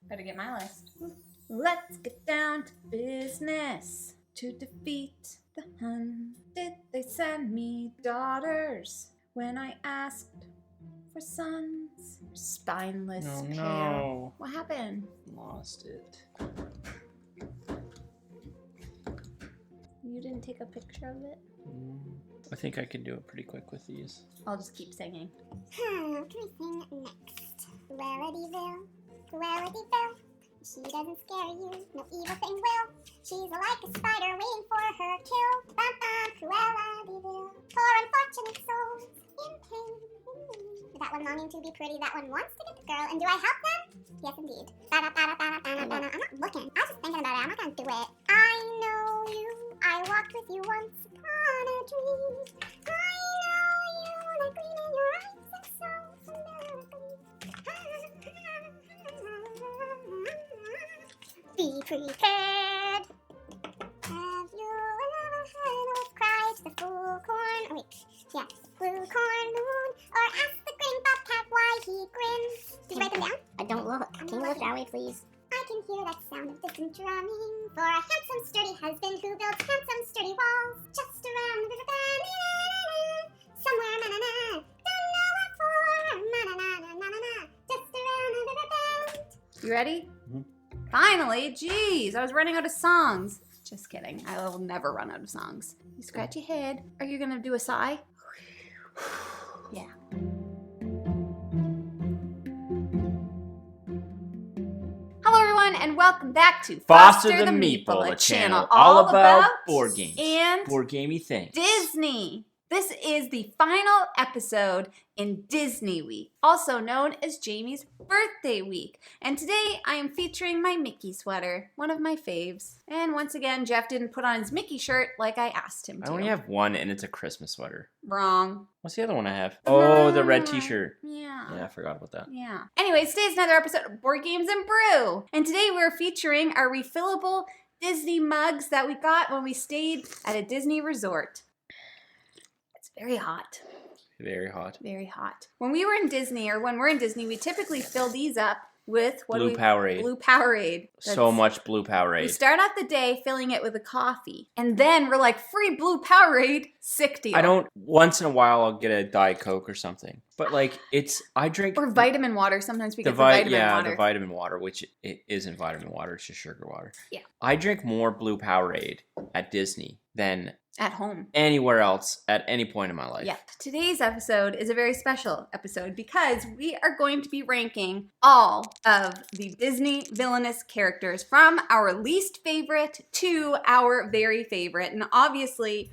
Better get my list. Let's get down to business to defeat the Hun. Did they send me daughters when I asked for sons? Spineless pair. No. What happened? Lost it. You didn't take a picture of it? I think I can do it pretty quick with these. I'll just keep singing. What can we sing next? Cruelity-ville, Cruelity-ville. She doesn't scare you, no evil thing will. She's like a spider waiting for her kill. Bam bam, Cruelity-ville. Poor unfortunate souls in pain. That one longing to be pretty, that one wants to get the girl. And do I help them? Yes, indeed. I'm not looking. I was just thinking about it. I'm not gonna do it. I know you. I walked with you once upon a dream. I know you, like green in your eyes, and so be prepared. Have you ever heard an old cry to the fool corn? Oh wait, yeah, blue corn moon. Or ask the green bobcat why he grins. Did you write them down? I don't look. Can you look that way, please? I can hear that sound of distant drumming for a handsome, sturdy husband who builds handsome, sturdy walls just around the river bend. Somewhere, na-na-na, don't know what for, na-na-na-na-na-na, just around the river bend. You ready? Mhm. Finally! Jeez, I was running out of songs. Just kidding. I will never run out of songs. You scratch your head. Are you gonna do a sigh? Yeah. Hello everyone and welcome back to Foster the Meeple, a channel all about board games and board gamey things. Disney. This is the final episode in Disney Week, also known as Jamie's birthday week. And today I am featuring my Mickey sweater, one of my faves. And once again, Jeff didn't put on his Mickey shirt like I asked him to. I only have one, and it's a Christmas sweater. Wrong. What's the other one I have? Oh, the red t-shirt. Yeah. Yeah, I forgot about that. Yeah. Anyways, today's another episode of Board Games and Brew. And today we're featuring our refillable Disney mugs that we got when we stayed at a Disney resort. It's very hot. Very hot. Very hot. When we were in Disney, or when we're in Disney, we typically fill these up with Blue Powerade. Blue Powerade. So much Blue Powerade. We start out the day filling it with a coffee, and then we're like, free Blue Powerade, sick deal. I don't. Once in a while, I'll get a Diet Coke or something. But like, I drink or vitamin water. Sometimes we get the vitamin water. the vitamin water, which it isn't vitamin water. It's just sugar water. Yeah. I drink more Blue Powerade at Disney than at home. Anywhere else at any point in my life. Yeah. Today's episode is a very special episode because we are going to be ranking all of the Disney Villainous characters from our least favorite to our very favorite. And obviously,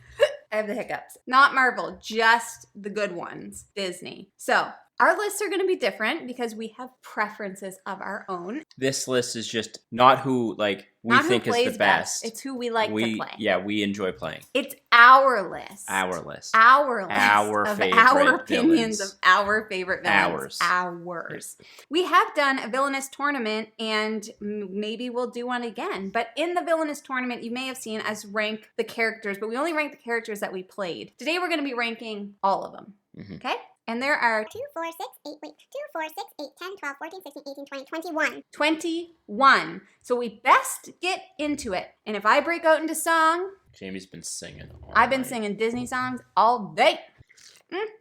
I have the hiccups. Not Marvel, just the good ones, Disney. So our lists are going to be different because we have preferences of our own. This list is just not who we think is the best. It's who we like to play. Yeah, we enjoy playing. It's our list. Our list. Our list. Our of favorite our opinions villains. of our favorite villains. Ours. We have done a Villainous tournament, and maybe we'll do one again. But in the Villainous tournament, you may have seen us rank the characters, but we only rank the characters that we played. Today, we're going to be ranking all of them. Mm-hmm. Okay? And there are 2, 4, 6, 8, 10, 12, 14, 16, 18, 20, 21. 21. So we best get into it. And if I break out into song, Jamie's been singing all I've been night. singing Disney songs all day. It's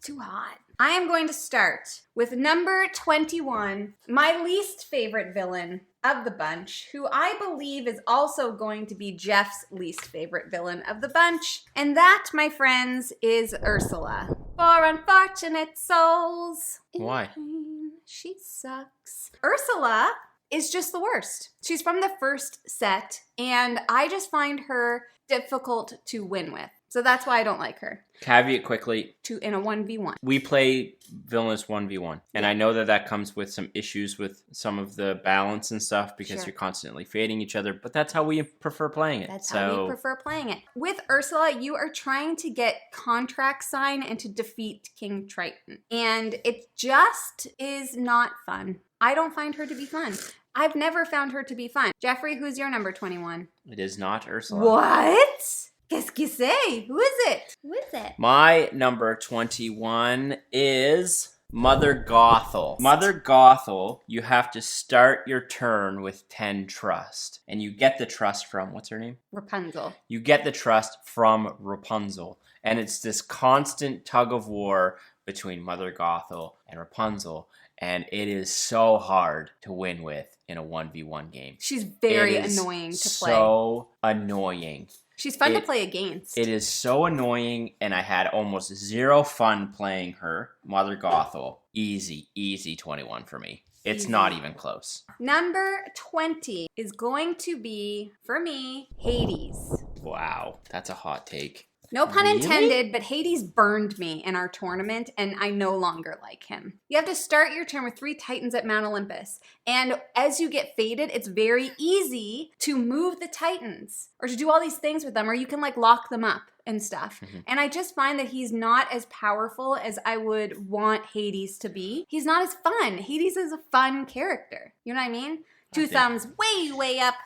too hot. I am going to start with number 21, my least favorite villain of the bunch, who I believe is also going to be Jeff's least favorite villain of the bunch. And that, my friends, is Ursula. For unfortunate souls. in Why? pain, she sucks. Ursula is just the worst. She's from the first set, and I just find her difficult to win with. So that's why I don't like her. Caveat quickly. In a 1v1. We play Villainous 1v1. And I know that comes with some issues with some of the balance and stuff because Sure. you're constantly fading each other. But that's how we prefer playing it. That's how we prefer playing it. With Ursula, you are trying to get contract sign and to defeat King Triton. And it just is not fun. I don't find her to be fun. I've never found her to be fun. Jeffrey, who's your number 21? It is not Ursula. What? Qu'est-ce que c'est? Who is it? Who is it? My number 21 is Mother Gothel. Mother Gothel, you have to start your turn with 10 trust. And you get the trust from, what's her name? Rapunzel. You get the trust from Rapunzel. And it's this constant tug of war between Mother Gothel and Rapunzel. And it is so hard to win with in a 1v1 game. She's very annoying to play. So annoying. She's fun to play against. It is so annoying, and I had almost zero fun playing her. Mother Gothel, easy 21 for me. It's not even close. Number 20 is going to be, for me, Hades. Wow, that's a hot take. No pun intended, but Hades burned me in our tournament, and I no longer like him. You have to start your turn with 3 Titans at Mount Olympus. And as you get faded, it's very easy to move the Titans or to do all these things with them, or you can like lock them up and stuff. Mm-hmm. And I just find that he's not as powerful as I would want Hades to be. He's not as fun. Hades is a fun character. You know what I mean? 2 thumbs way up.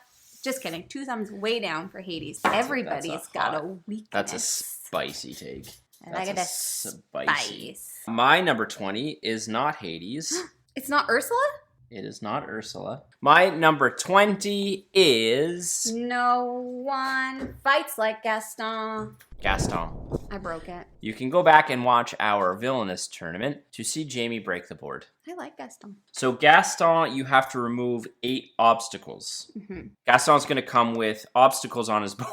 Just kidding. 2 thumbs way down for Hades. Everybody's got a weakness. That's a spicy take. I like a spice. My number 20 is not Hades. It's not Ursula? It is not Ursula. My number 20 is... No one fights like Gaston. Gaston. I broke it. You can go back and watch our Villainous tournament to see Jamie break the board. I like Gaston. So Gaston, you have to remove 8 obstacles. Mm-hmm. Gaston's going to come with obstacles on his board.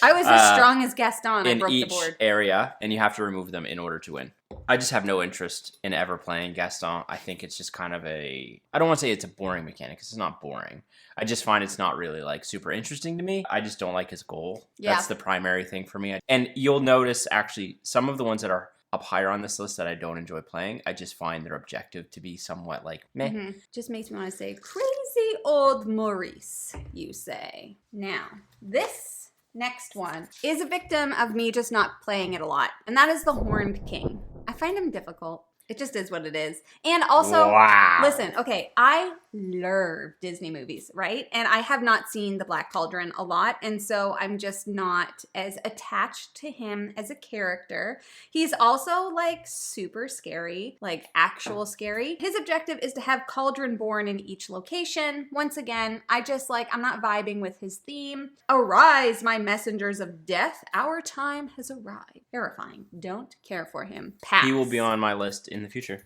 I was as strong as Gaston. I broke the board. In each area, and you have to remove them in order to win. I just have no interest in ever playing Gaston. I think it's just kind of I don't want to say it's a boring mechanic, because it's not boring. I just find it's not really like super interesting to me. I just don't like his goal. Yeah. That's the primary thing for me. And you'll notice actually some of the ones that are up higher on this list that I don't enjoy playing, I just find their objective to be somewhat like meh. Mm-hmm. Just makes me want to say, crazy old Maurice, you say. Now, this next one is a victim of me just not playing it a lot, and that is the Horned King. I find him difficult. It just is what it is. And also, listen, okay, I love Disney movies, right? And I have not seen The Black Cauldron a lot, and so I'm just not as attached to him as a character. He's also like super scary, like actual scary. His objective is to have Cauldron born in each location. Once again, I'm not vibing with his theme. Arise, my messengers of death. Our time has arrived. Terrifying. Don't care for him. Pass. He will be on my list in the future.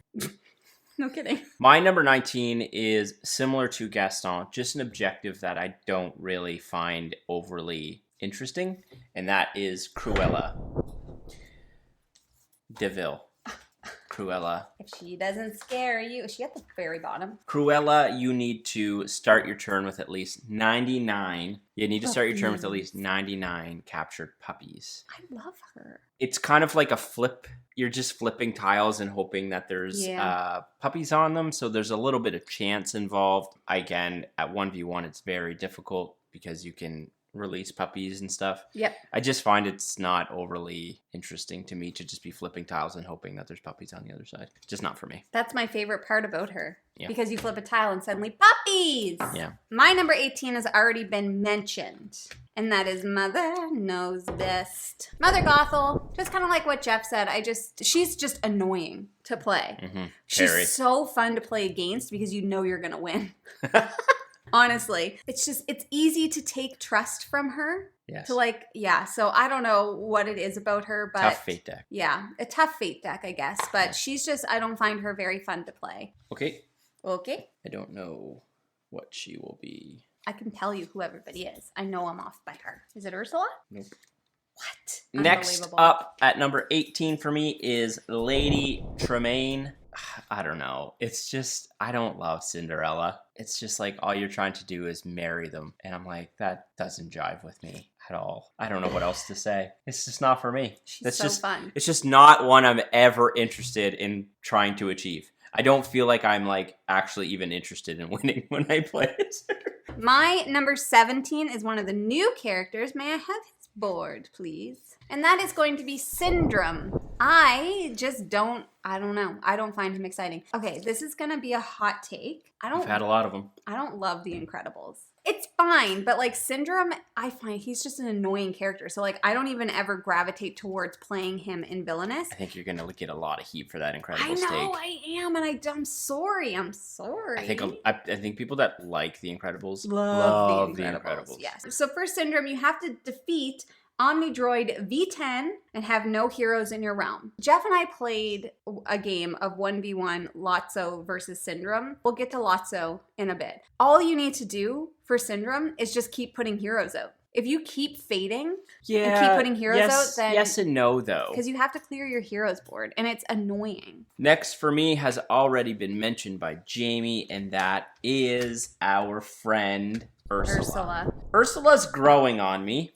No kidding. My number 19 is similar to Gaston, just an objective that I don't really find overly interesting, and that is Cruella de Vil. Cruella. If she doesn't scare you, is she at the very bottom? Cruella, you need to start your turn with at least 99. You need to start your turn with at least 99 captured puppies. I love her. It's kind of like a flip. You're just flipping tiles and hoping that there's puppies on them. So there's a little bit of chance involved. Again, at 1v1, it's very difficult because you can release puppies and stuff. Yep. I just find it's not overly interesting to me to just be flipping tiles and hoping that there's puppies on the other side. Just not for me. That's my favorite part about her. Yeah. Because you flip a tile and suddenly puppies! Yeah. My number 18 has already been mentioned. And that is Mother Knows Best. Mother Gothel, just kind of like what Jeff said, she's just annoying to play. Mm-hmm. She's so fun to play against because you know you're going to win. Honestly, it's easy to take trust from her. Yes. So I don't know what it is about her, but tough fate deck. Yeah, a tough fate deck, I guess. But she's I don't find her very fun to play. Okay. I don't know what she will be. I can tell you who everybody is. I know I'm off by her. Is it Ursula? Nope. What? Next up at number 18 for me is Lady Tremaine. I don't know. It's just, I don't love Cinderella. It's just like all you're trying to do is marry them. And I'm like, that doesn't jive with me at all. I don't know what else to say. It's just not for me. She's so fun. It's just not one I'm ever interested in trying to achieve. I don't feel like I'm like actually even interested in winning when I play it. My number 17 is one of the new characters. May I have his board, please? And that is going to be Syndrome. I don't know. I don't find him exciting. Okay, this is going to be a hot take. I've had a lot of them. I don't love The Incredibles. It's fun. fine, but like Syndrome, I find he's just an annoying character. So like I don't even ever gravitate towards playing him in Villainous. I think you're gonna get a lot of heat for that incredible I know steak. I am, and I'm sorry. I'm sorry. I think people that like The Incredibles love The Incredibles. Yes. So for Syndrome, you have to defeat Omnidroid V10 and have no heroes in your realm. Jeff and I played a game of 1v1 Lotso versus Syndrome. We'll get to Lotso in a bit. All you need to do for Syndrome is just keep putting heroes out. If you keep fading and keep putting heroes out, then... Yes and no, though. Because you have to clear your heroes board, and it's annoying. Next for me has already been mentioned by Jamie, and that is our friend Ursula. Ursula's growing on me.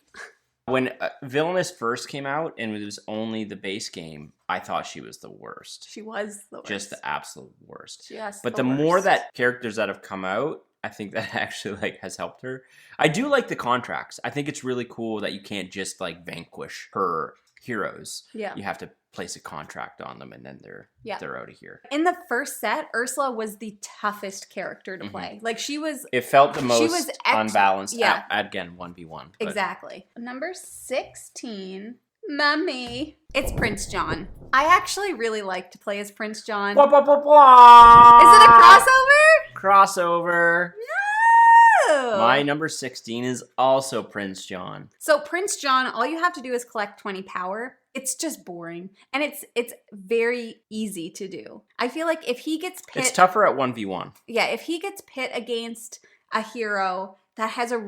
When Villainous first came out and it was only the base game, I thought she was the worst. She was the worst. Just the absolute worst. Yes, but the more that characters that have come out, I think that actually like has helped her. I do like the contracts. I think it's really cool that you can't just like vanquish her heroes. Yeah. You have to place a contract on them and then they're out of here. In the first set, Ursula was the toughest character to play. Like she was... It felt the most unbalanced. Yeah. Again, 1v1. Exactly. Number 16, Mummy. It's Prince John. I actually really like to play as Prince John. Blah, blah, blah, blah. Is it a crossover? Crossover. No. My number 16 is also Prince John. So Prince John, all you have to do is collect 20 power. It's just boring. And it's very easy to do. I feel like if he gets pit... It's tougher at 1v1. Yeah, if he gets pit against a hero that has a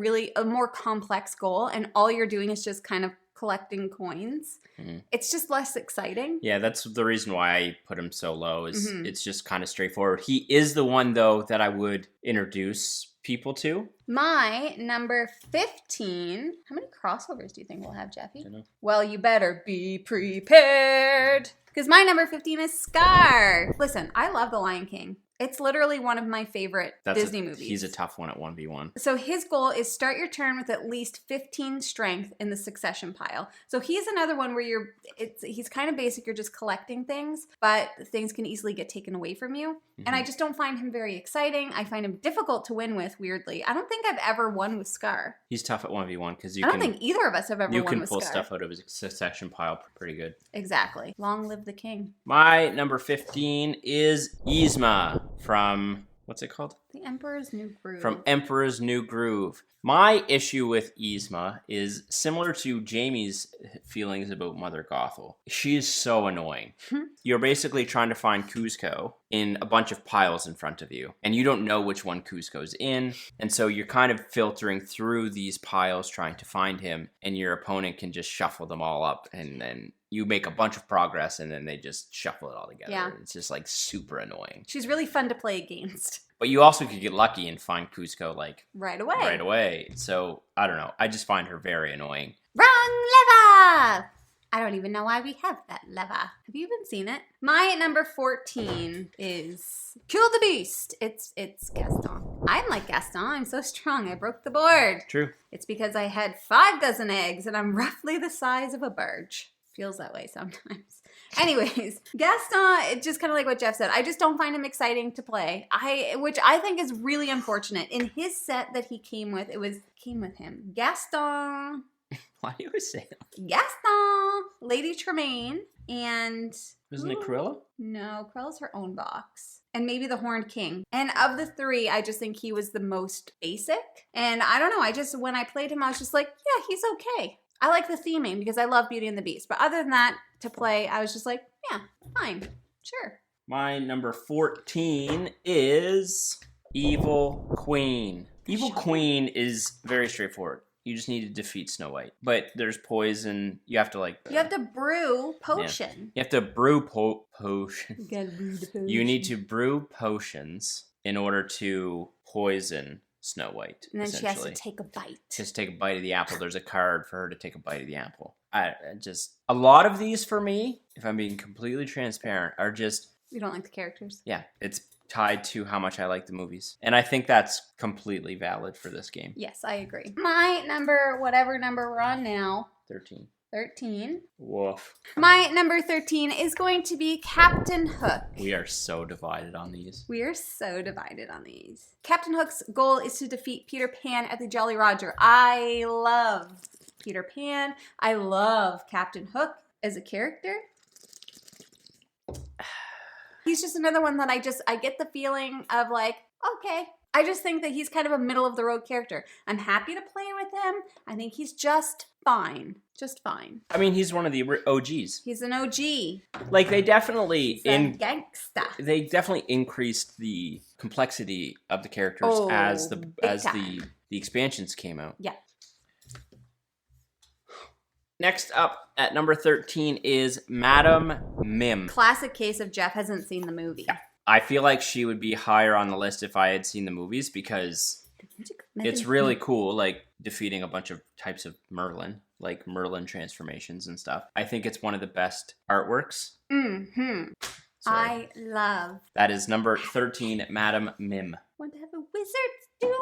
more complex goal and all you're doing is just kind of collecting coins, it's just less exciting. Yeah, that's the reason why I put him so low is it's just kind of straightforward. He is the one, though, that I would introduce people to. My number 15. How many crossovers do you think we'll have, Jeffy? I don't know. Well, you better be prepared. Because my number 15 is Scar. Listen, I love The Lion King. It's literally one of my favorite Disney movies. He's a tough one at 1v1. So his goal is start your turn with at least 15 strength in the succession pile. So he's another one where he's kind of basic. You're just collecting things, but things can easily get taken away from you. And I just don't find him very exciting. I find him difficult to win with, weirdly. I don't think I've ever won with Scar. He's tough at 1v1 because I don't think either of us have ever won with Scar. You can pull stuff out of his succession pile pretty good. Exactly. Long live the king. My number 15 is Yzma from, what's it called? The Emperor's New Groove. From Emperor's New Groove. My issue with Yzma is similar to Jamie's feelings about Mother Gothel. She is so annoying. You're basically trying to find Kuzco in a bunch of piles in front of you, and you don't know which one Kuzco's in, and so you're kind of filtering through these piles trying to find him, and your opponent can just shuffle them all up, and then you make a bunch of progress, and then they just shuffle it all together. Yeah. It's just like super annoying. She's really fun to play against. But you also could get lucky and find Kuzco like right away. Right away. So I don't know. I just find her very annoying. Wrong lever! I don't even know why we have that lever. Have you even seen it? My number 14 is Kill the Beast. It's Gaston. I'm like Gaston. I'm so strong. I broke the board. True. It's because I had 5 dozen eggs and I'm roughly the size of a barge. Feels that way sometimes. Anyways, Gaston, it's just kind of like what Jeff said. I just don't find him exciting to play. Which I think is really unfortunate. In his set that he came with, came with him. Gaston. Why do you always say that? Gaston, Lady Tremaine, and... Isn't it Cruella? No, Cruella's her own box. And maybe the Horned King. And of the 3, I just think he was the most basic. And I don't know, when I played him, I was just like, yeah, he's okay. I like the theming because I love Beauty and the Beast. But other than that, to play, I was just like, yeah, fine, sure. My number 14 is Evil Queen. Evil Queen is very straightforward. You just need to defeat Snow White. But there's poison. You have to You have to brew potion. Yeah. You have to brew potion. You gotta brew the potion. You need to brew potions in order to poison Snow White. And then she has to take a bite. Just take a bite of the apple. There's a card for her to take a bite of the apple. A lot of these for me, if I'm being completely transparent, are just... You don't like the characters? Yeah, it's tied to how much I like the movies. And I think that's completely valid for this game. Yes, I agree. My number, whatever number we're on now. 13. 13. Woof. My number 13 is going to be Captain Hook. We are so divided on these. We are so divided on these. Captain Hook's goal is to defeat Peter Pan at the Jolly Roger. I love Peter Pan. I love Captain Hook as a character. He's just another one that I get the feeling of like, okay. I just think that he's kind of a middle of the road character. I'm happy to play with him. I think he's just fine. Just fine. I mean, he's one of the OGs. He's an OG. Like they definitely He's a gangsta. They definitely increased the complexity of the characters as the expansions came out. Yeah. Next up at number 13 is Madam Mim. Classic case of Jeff hasn't seen the movie. Yeah. I feel like she would be higher on the list if I had seen the movies because it's really cool, like defeating a bunch of types of Merlin, like Merlin transformations and stuff. I think it's one of the best artworks. Mm-hmm. I love. That is number 13, Madam Mim. Want to have a wizard's duel?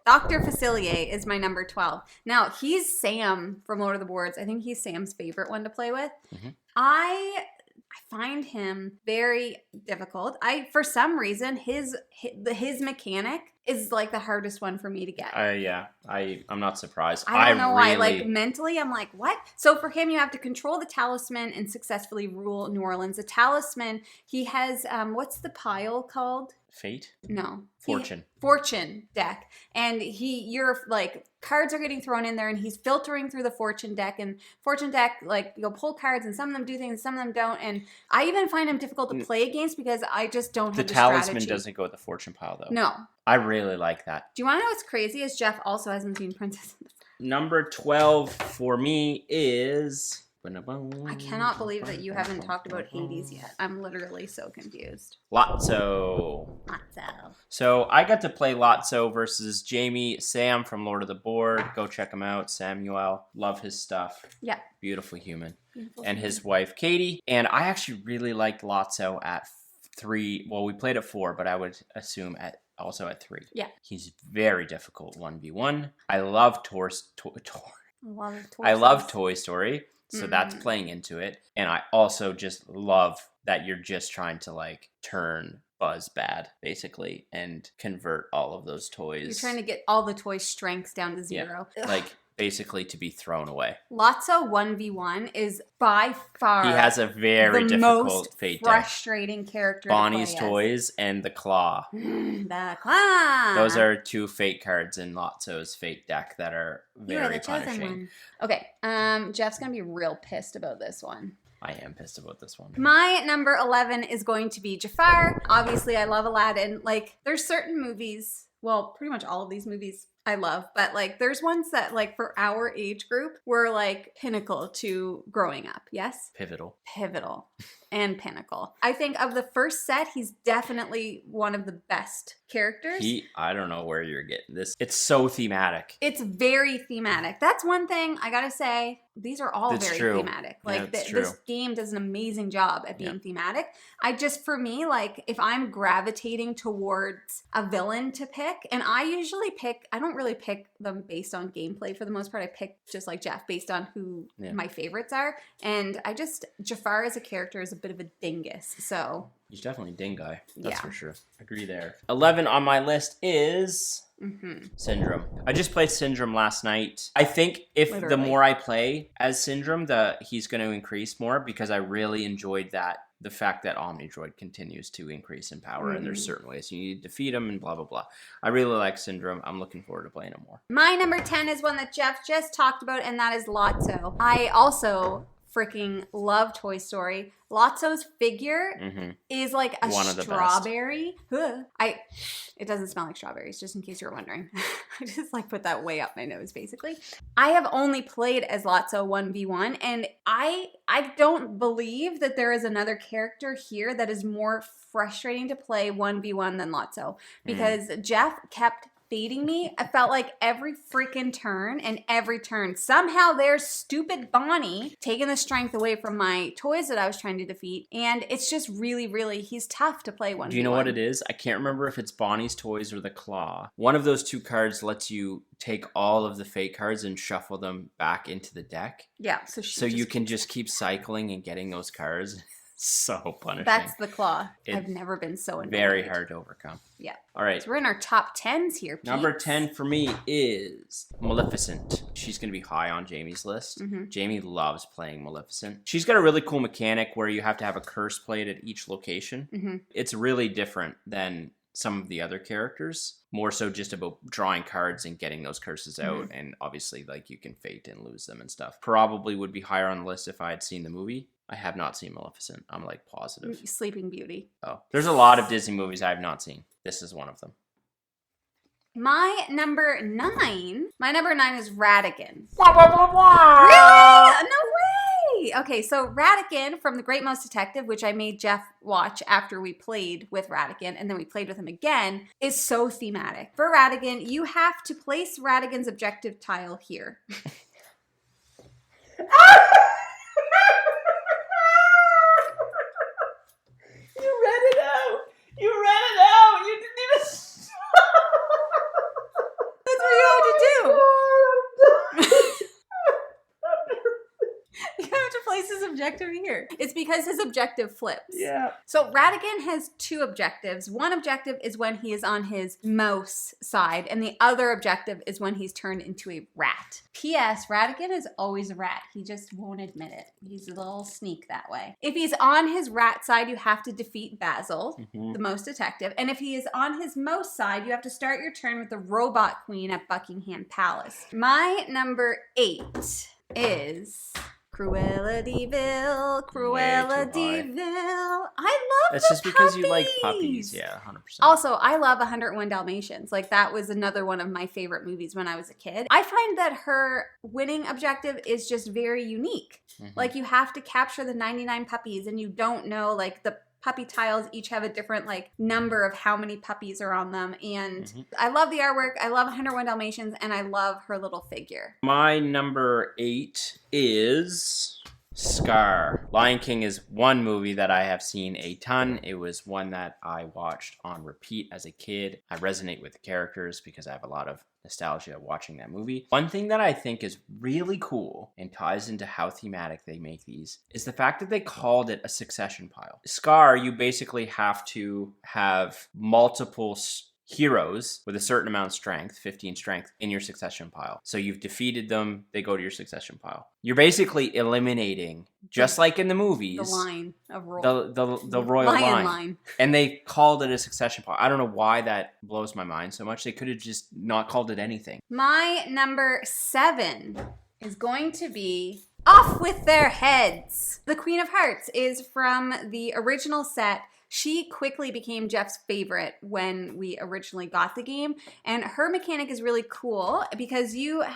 Dr. Facilier is my number 12. Now, he's Sam from Lord of the Boards. I think he's Sam's favorite one to play with. Mm-hmm. I find him very difficult. For some reason, his mechanic is like the hardest one for me to get. Yeah, I'm not surprised. I don't know why. Like mentally, I'm like, what? So for him, you have to control the talisman and successfully rule New Orleans. The talisman, he has, what's the pile called? Fate? No. Fortune. Fortune deck. And you're like, cards are getting thrown in there and he's filtering through the fortune deck. And fortune deck, like, you'll pull cards and some of them do things, some of them don't. And I even find him difficult to play against because I just don't have the talisman strategy. Doesn't go with the fortune pile, though. No. I really like that. Do you want to know what's crazy is Jeff also hasn't seen Princess. Number 12 for me is... I cannot believe that you haven't talked about Hades yet. I'm literally so confused. Lotso. So I got to play Lotso versus Jamie Sam from Lord of the Board. Go check him out. Samuel. Love his stuff. Yeah. Beautiful human. And his wife, Katie. And I actually really liked Lotso at 3. Well, we played at 4, but I would assume also at 3. Yeah. He's very difficult 1v1. I love Toy Story. So that's playing into it. And I also just love that you're just trying to like turn Buzz bad, basically, and convert all of those toys. You're trying to get all the toy strengths down to 0. Yeah. Like basically to be thrown away. Lotso 1v1 is by far he has a very difficult most fate frustrating character. Bonnie's Toys and the Claw. The Claw. Those are 2 fate cards in Lotso's fate deck that are very punishing. One. Okay, Jeff's gonna be real pissed about this one. I am pissed about this one. My number 11 is going to be Jafar. Obviously, I love Aladdin. Like, there's certain movies, well, pretty much all of these movies I love, but like there's ones that like for our age group were like pinnacle to growing up. Yes? Pivotal and pinnacle. I think of the first set, he's definitely one of the best characters. I don't know where you're getting this. It's so thematic. It's very thematic. That's one thing I gotta say. These are all very thematic. Like this game does an amazing job at being thematic. For me, like if I'm gravitating towards a villain to pick, and I usually I don't really pick them based on gameplay for the most part. I pick just like Jeff based on who my favorites are. And Jafar as a character is a bit of a dingus. So he's definitely a ding guy. That's for sure. Agree there. 11 on my list is Syndrome. I just played Syndrome last night. I think the more I play as Syndrome, he's going to increase more because I really enjoyed the fact that Omnidroid continues to increase in power and there's certain ways you need to defeat him and blah, blah, blah. I really like Syndrome. I'm looking forward to playing him more. My number 10 is one that Jeff just talked about, and that is Lotso. I also freaking love Toy Story. Lotso's figure is like a strawberry. It doesn't smell like strawberries, just in case you're wondering. I just like put that way up my nose, basically. I have only played as Lotso 1v1, and I don't believe that there is another character here that is more frustrating to play 1v1 than Lotso, because Jeff kept baiting me. I felt like every freaking turn, somehow there's stupid Bonnie taking the strength away from my toys that I was trying to defeat. And it's just really, really, he's tough to play 1v1. Do you know what it is? I can't remember if it's Bonnie's toys or the claw. One of those 2 cards lets you take all of the fake cards and shuffle them back into the deck. Yeah. So you can just keep cycling and getting those cards. So punishing. That's the claw. I've never been so annoyed. Very hard to overcome. Yeah. All right. So we're in our top 10s here, Pete. Number 10 for me is Maleficent. She's going to be high on Jamie's list. Jamie loves playing Maleficent. She's got a really cool mechanic where you have to have a curse plate at each location. It's really different than some of the other characters. More so just about drawing cards and getting those curses out. And obviously, like, you can fate and lose them and stuff. Probably would be higher on the list if I had seen the movie. I have not seen Maleficent. I'm like positive. Sleeping Beauty. Oh, there's a lot of Disney movies I have not seen. This is one of them. My number 9 is Ratigan. Really? Really? No way! Okay, so Ratigan from The Great Mouse Detective, which I made Jeff watch after we played with Ratigan, and then we played with him again, is so thematic. For Ratigan, you have to place Ratigan's objective tile here. You read it out. You didn't even. That's what you have to do. You have to place his objective here. It's because his objective flips. Yeah. So Ratigan has 2 objectives. One objective is when he is on his mouse side, and the other objective is when he's turned into a rat. P.S. Ratigan is always a rat. He just won't admit it. He's a little sneak that way. If he's on his rat side, you have to defeat Basil, the mouse detective. And if he is on his mouse side, you have to start your turn with the robot queen at Buckingham Palace. My number 8 is Cruella de Vil, Cruella de Vil. I love That's just because you like puppies. puppies. Yeah, 100%. Also, I love 101 Dalmatians. Like, that was another one of my favorite movies when I was a kid. I find that her winning objective is just very unique. Like, you have to capture the 99 puppies, and you don't know, like, the puppy tiles each have a different, like, number of how many puppies are on them. And I love the artwork. I love 101 Dalmatians, and I love her little figure. My number 8 is Scar. Lion King is one movie that I have seen a ton. It was one that I watched on repeat as a kid. I resonate with the characters because I have a lot of nostalgia watching that movie. One thing that I think is really cool and ties into how thematic they make these is the fact that they called it a succession pile. Scar, you basically have to have multiple heroes with a certain amount of strength, 15 strength, in your succession pile. So you've defeated them, they go to your succession pile. You're basically eliminating, just like in the movies, The line of royal. the royal line. And they called it a succession pile. I don't know why that blows my mind so much. They could have just not called it anything. My number 7 is going to be Off With Their Heads. The Queen of Hearts is from the original set. She quickly became Jeff's favorite when we originally got the game, and her mechanic is really cool because you've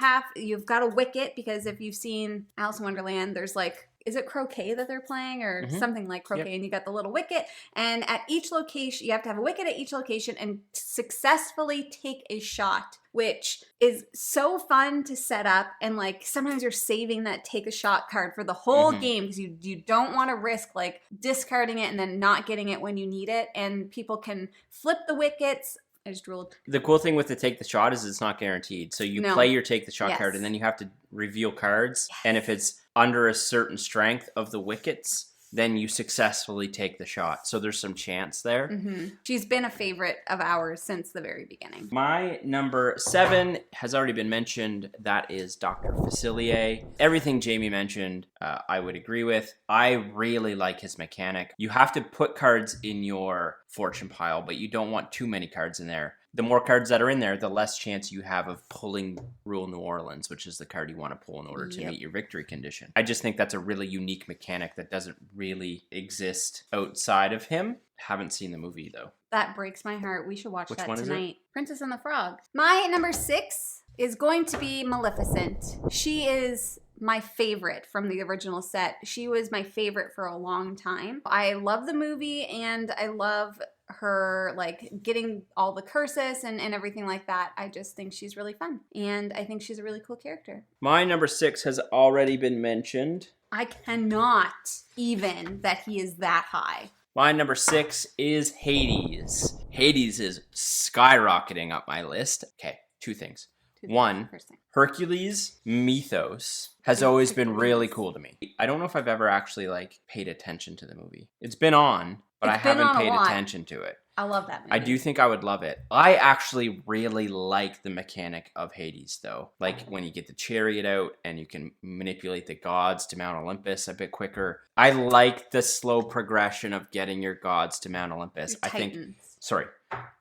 got a wicket, because if you've seen Alice in Wonderland, there's like, is it croquet that they're playing or something like croquet? Yep. And you got the little wicket, and at each location, you have to have a wicket at each location and successfully take a shot, which is so fun to set up. And like, sometimes you're saving that take a shot card for the whole game because you don't want to risk like discarding it and then not getting it when you need it. And people can flip the wickets. I just ruled. The cool thing with the take the shot is it's not guaranteed. So you play your take the shot card, and then you have to reveal cards. Yes. And if it's under a certain strength of the wickets, then you successfully take the shot. So there's some chance there. She's been a favorite of ours since the very beginning. My number 7 has already been mentioned. That is Dr. Facilier. Everything Jamie mentioned, I would agree with. I really like his mechanic. You have to put cards in your fortune pile, but you don't want too many cards in there. The more cards that are in there, the less chance you have of pulling Rule New Orleans, which is the card you want to pull in order to meet your victory condition. I just think that's a really unique mechanic that doesn't really exist outside of him. Haven't seen the movie, though. That breaks my heart. We should watch Which that one tonight. Is it? Princess and the Frog. My number 6 is going to be Maleficent. She is my favorite from the original set. She was my favorite for a long time. I love the movie, and I love her like getting all the curses and everything like that. I just think she's really fun. And I think she's a really cool character. My number 6 has already been mentioned. I cannot even that he is that high. My number 6 is Hades. Hades is skyrocketing up my list. Okay, 2 things. One, Hercules mythos has always been really cool to me. I don't know if I've ever actually like paid attention to the movie. It's been on, but I haven't paid attention to it. I love that movie. I do think I would love it. I actually really like the mechanic of Hades, though. Like when you get the chariot out and you can manipulate the gods to Mount Olympus a bit quicker. I like the slow progression of getting your gods to Mount Olympus.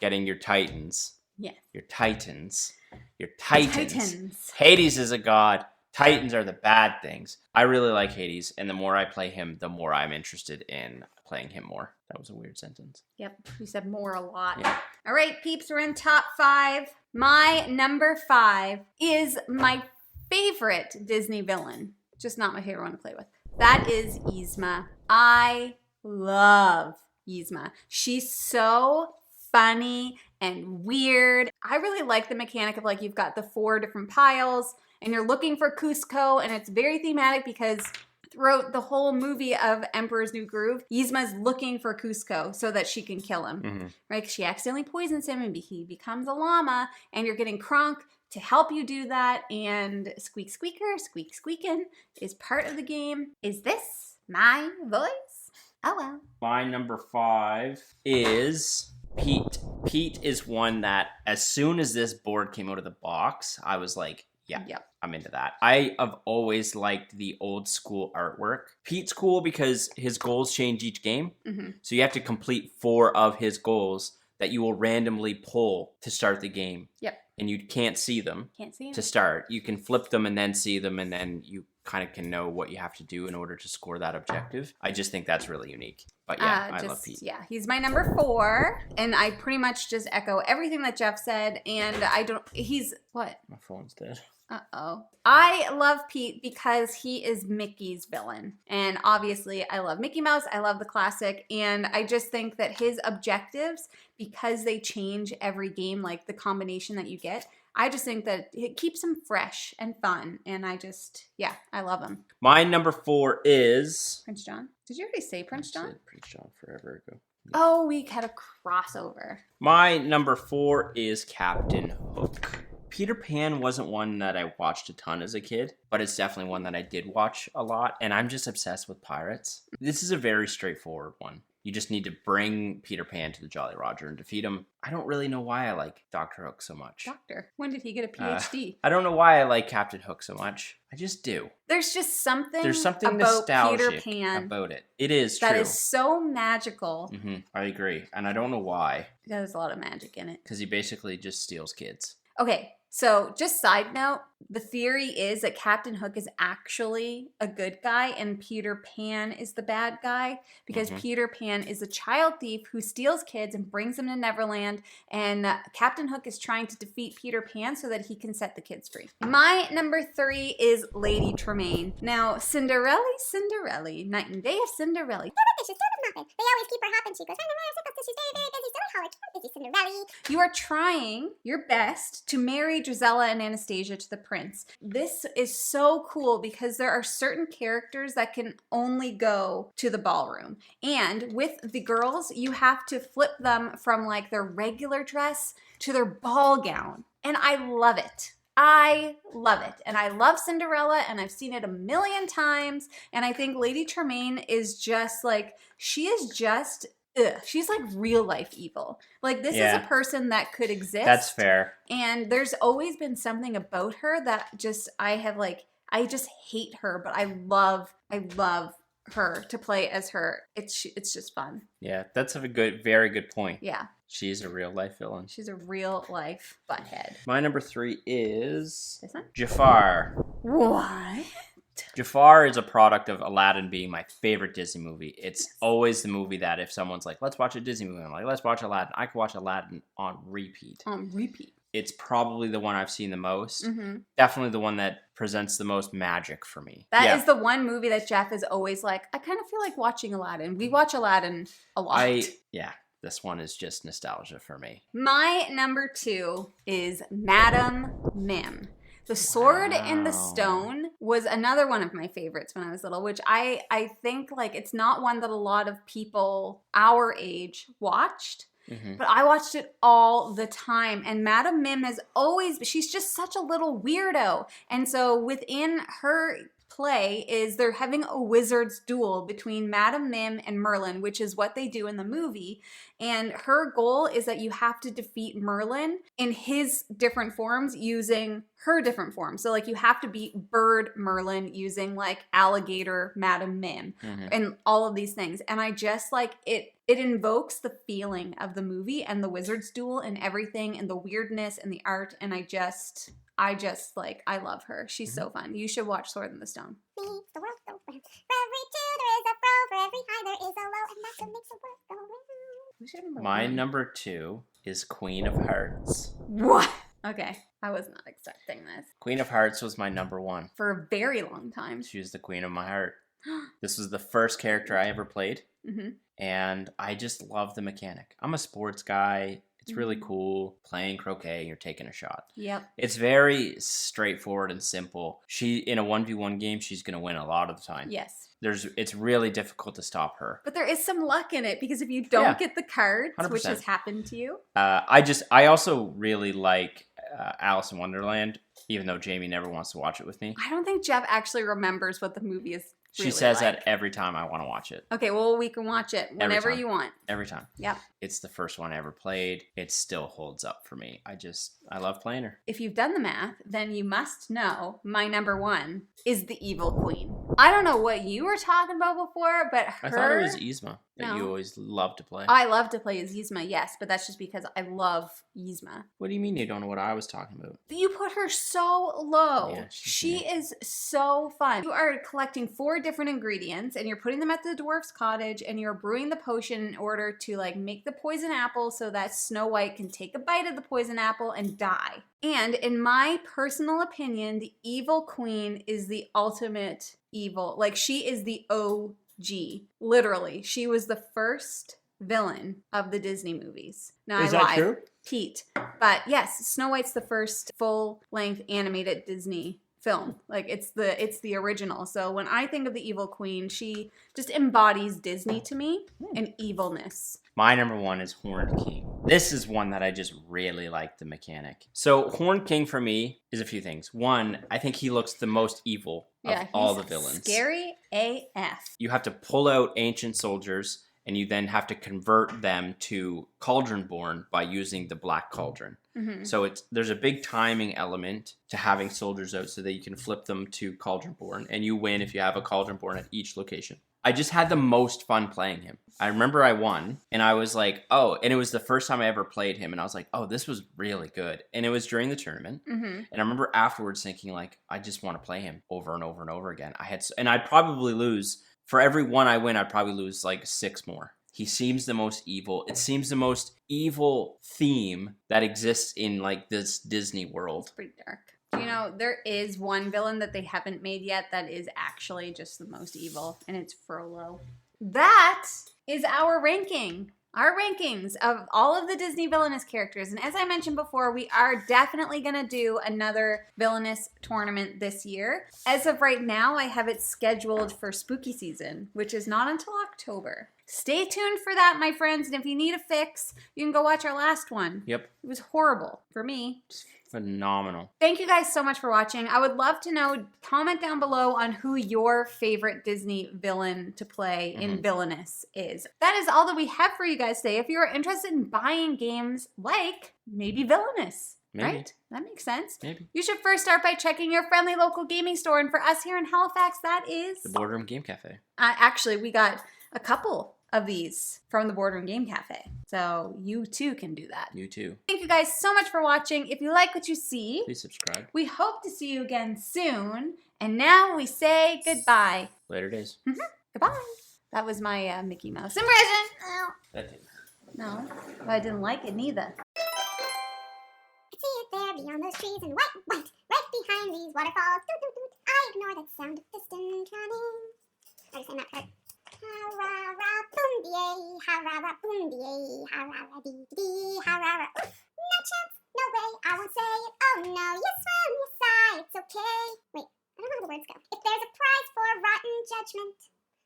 Getting your titans. Yes. Your titans. Your titans. Hades is a god. Titans are the bad things. I really like Hades, and the more I play him, the more I'm interested in playing him more. That was a weird sentence. Yep, you said more a lot. Yeah. All right, peeps, we're in top 5. My number 5 is my favorite Disney villain. Just not my favorite one to play with. That is Yzma. I love Yzma. She's so funny and weird. I really like the mechanic of like you've got the 4 different piles and you're looking for Cusco, and it's very thematic because throughout the whole movie of Emperor's New Groove, Yzma's looking for Cusco so that she can kill him, right? She accidentally poisons him and he becomes a llama, and you're getting Kronk to help you do that, and Squeak Squeaker, Squeak Squeakin' is part of the game. Is this my voice? Oh well. My number 5 is Pete. Pete is one that as soon as this board came out of the box, I was like, yeah, I'm into that. I have always liked the old school artwork. Pete's cool because his goals change each game. So you have to complete 4 of his goals that you will randomly pull to start the game. Yep. And you can't see them. To start. You can flip them and then see them, and then you kind of can know what you have to do in order to score that objective. I just think that's really unique. But yeah, I love Pete. Yeah, he's my number 4, and I pretty much just echo everything that Jeff said, and what? My phone's dead. Uh-oh. I love Pete because he is Mickey's villain. And obviously, I love Mickey Mouse. I love the classic. And I just think that his objectives, because they change every game, like the combination that you get, I just think that it keeps him fresh and fun. And I love him. My number 4 is Prince John. Did you already say Prince John? I said Prince John forever ago. Yeah. Oh, we had a crossover. My number 4 is Captain Hook. Peter Pan wasn't one that I watched a ton as a kid, but it's definitely one that I did watch a lot, and I'm just obsessed with pirates. This is a very straightforward one. You just need to bring Peter Pan to the Jolly Roger and defeat him. I don't really know why I like Dr. Hook so much. Doctor? When did he get a PhD? I don't know why I like Captain Hook so much. I just do. There's just something about nostalgic Peter Pan about it. It is true. That is so magical. I agree, and I don't know why. There's a lot of magic in it. Because he basically just steals kids. Okay, so just side note, the theory is that Captain Hook is actually a good guy and Peter Pan is the bad guy because Peter Pan is a child thief who steals kids and brings them to Neverland, and Captain Hook is trying to defeat Peter Pan so that he can set the kids free. My number 3 is Lady Tremaine. Now, Cinderella, night and day of Cinderella. They always keep her happy. She goes, she's very, very busy. So how busy Cinderella. You are trying your best to marry Drizella and Anastasia to the prince. This is so cool because there are certain characters that can only go to the ballroom. And with the girls, you have to flip them from like their regular dress to their ball gown. And I love it. I love it. And I love Cinderella, and I've seen it a million times. And I think Lady Tremaine is just like, she's like real life evil. Like this is a person that could exist. That's fair. And there's always been something about her that just, I just hate her, but I love her to play as her. It's just fun. Yeah, that's a very good point. Yeah. She's a real life villain. She's a real life butthead. My number 3 is This one? Jafar. What? Jafar is a product of Aladdin being my favorite Disney movie. It's always the movie that if someone's like, let's watch a Disney movie, I'm like, let's watch Aladdin. I could watch Aladdin on repeat. It's probably the one I've seen the most. Definitely the one that presents the most magic for me. That is the one movie that Jeff is always like, I kind of feel like watching Aladdin. We watch Aladdin a lot. This one is just nostalgia for me. My number 2 is Madam Mim. The Sword in the Stone was another one of my favorites when I was little, which I think like it's not one that a lot of people our age watched. Mm-hmm. But I watched it all the time. And Madam Mim has always, she's just such a little weirdo. And so within her play is they're having a wizard's duel between Madam Mim and Merlin, which is what they do in the movie. And her goal is that you have to defeat Merlin in his different forms using her different forms. So like you have to beat Bird Merlin using like alligator Madam Mim and all of these things. And I just like it invokes the feeling of the movie and the wizard's duel and everything and the weirdness and the art. And I just like, I love her. She's so fun. You should watch Sword in the Stone. Makes the world go round. For every two there is a fro, for every high there is a low, and that's what makes the world go round. My number 2 is Queen of Hearts. What? Okay. I was not expecting this. Queen of Hearts was my number 1. For a very long time. She was the queen of my heart. This was the first character I ever played. Mm-hmm. And I just love the mechanic. I'm a sports guy. It's really cool playing croquet. You're taking a shot. Yep. It's very straightforward and simple. She in a 1v1 game, she's going to win a lot of the time. Yes. It's really difficult to stop her. But there is some luck in it because if you don't get the cards, 100%. which has happened to you. I also really like Alice in Wonderland, even though Jamie never wants to watch it with me. I don't think Jeff actually remembers what the movie is. She says that every time I want to watch it. Okay, well, we can watch it whenever you want. Every time. Yep. It's the first one I ever played. It still holds up for me. I love playing her. If you've done the math, then you must know my number 1 is the Evil Queen. I don't know what you were talking about before, but her... I thought it was Yzma that No. you always love to play. I love to play as Yzma, yes, but that's just because I love Yzma. What do you mean you don't know what I was talking about? You put her so low. Yeah, she is so fun. You are collecting 4 different ingredients and you're putting them at the dwarf's cottage and you're brewing the potion in order to like make the poison apple so that Snow White can take a bite of the poison apple and die. And in my personal opinion, the Evil Queen is the ultimate evil. Like she is the OG. Literally. She was the first villain of the Disney movies. Now, Is I that lied. true? Pete. But yes, Snow White's the first full-length animated Disney film. Like it's the original. So when I think of the Evil Queen, she just embodies Disney to me and evilness. My number 1 is Horned King. This is one that I just really like the mechanic. So Horned King for me is a few things. 1, I think he looks the most evil of all the villains. Scary AF. You have to pull out ancient soldiers and you then have to convert them to Cauldron-born by using the Black Cauldron. Mm-hmm. So there's a big timing element to having soldiers out so that you can flip them to Cauldron-born, and you win if you have a Cauldron-born at each location. I just had the most fun playing him. I remember I won, and I was like, oh, and it was the first time I ever played him, and I was like, oh, this was really good. And it was during the tournament, and I remember afterwards thinking, like, I just want to play him over and over and over again. And I'd probably lose, for every one I win, I'd probably lose like 6 more. He seems the most evil. It seems the most evil theme that exists in like this Disney world. It's pretty dark. You know, there is one villain that they haven't made yet that is actually just the most evil, and it's Frollo. That is our ranking. Our rankings of all of the Disney Villainous characters. And as I mentioned before, we are definitely going to do another Villainous tournament this year. As of right now, I have it scheduled for spooky season, which is not until October. Stay tuned for that, my friends. And if you need a fix, you can go watch our last one. Yep. It was horrible for me. Phenomenal. Thank you guys so much for watching. I would love to know, comment down below on who your favorite Disney villain to play in Villainous is. That is all that we have for you guys today. If you are interested in buying games like maybe Villainous, right? That makes sense. Maybe. You should first start by checking your friendly local gaming store. And for us here in Halifax, that is... The Boardroom Game Cafe. Actually, we got a couple of these from the Boardroom Game Cafe. So you too can do that. You too. Thank you guys so much for watching. If you like what you see, Please subscribe. we hope to see you again soon. And now we say goodbye. Later days. Goodbye. That was my Mickey Mouse impression. Oh. That didn't. No, but I didn't like it neither. I see it there beyond those trees and white, white, right behind these waterfalls. Doot, doot, doot. I ignore that sound of distant running. I just sang that part. Ha-ra-ra-boom-dee, ha-ra-ra-boom-dee, ha-ra-ra-dee-dee, ha-ra-ra. No chance, no way, I won't say it. Oh no, yes, well, yes, it's okay. Wait, I don't know how the words go. If there's a prize for rotten judgment,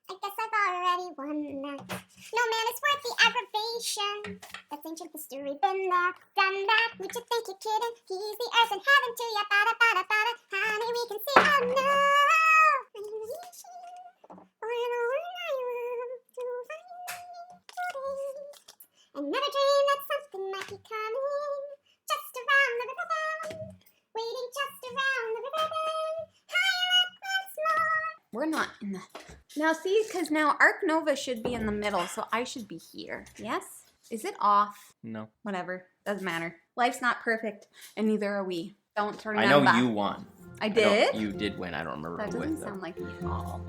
I guess I've already won that. No man is worth the aggravation. That's ancient history, been there, done that. Would you think you're kidding? He's the earth and heaven to ya, bada bada bada. Honey, we can see, oh no. And never dream that something might be coming just around the river bend, waiting just around the river bend. Higher up once more. We're not in the... Now see, because now Arc Nova should be in the middle, so I should be here. Yes? Is it off? No. Whatever. Doesn't matter. Life's not perfect, and neither are we. Don't turn I know back. you won. I did? You did win. I don't remember That who doesn't with, sound like me at all.